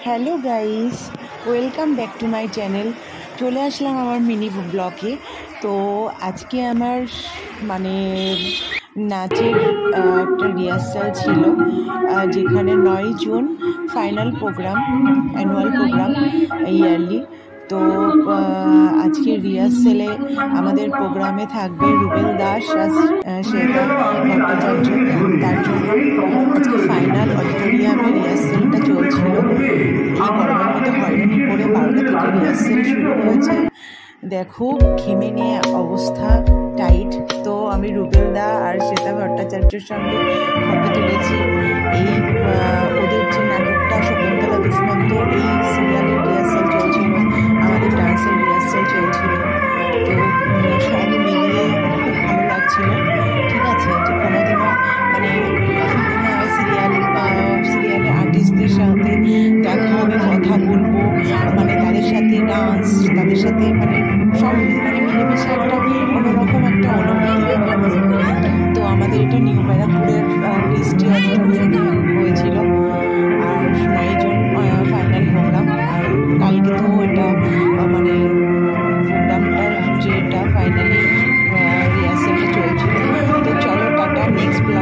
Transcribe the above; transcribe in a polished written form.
Hello guys, welcome back to my channel. চলে আসলাম আমার mini ব্লগে। তো আজকে আমার মানে নাচের একটা রিহার্সাল ছিল, যেখানে 9 June final programme, annual programme, yearly. তো আজকে রিহার্সেলে আমাদের প্রোগ্রামে থাকবে রুবেল দাস আর শ্বেতা ভট্টাচার্য। তার জন্য আজকে ফাইনাল অডিটোরিয়ামে রিহার্সেলটা চলছিল। এই গরমের মধ্যে হয়রানি করে 12টা থেকে রিহার্সেল শুরু হয়েছে। দেখো ঘেমে নিয়ে অবস্থা টাইট। তো আমি রুবেল দা আর শ্বেতা ভট্টাচার্যের সঙ্গে ফটো তুলেছি। এই ওদের যে নাটকটা শকুন্তলা দুষ্মন্ত, এই সিরিয়ালের রিহার্সাল চলছিল, আমাদের ডান্সের রিহার্সাল চলছিল। তো সব মিলিয়ে খুব ভালো লাগছিল। ঠিক আছে, যে কোনোদিনও মানে সিরিয়ালে আর্টিস্টদের সাথে দেখা হবে, কথা বলবো, মানে তাদের সাথে ডান্স, তাদের সাথে মানে সব মানে মিলেমিশে একটা অন্যরকম একটা অনুভূতি। তো আমাদের এটা নিউ ব্যারাকপুরের ক্রিস্টি অডিটোরিয়ামে হয়েছিল।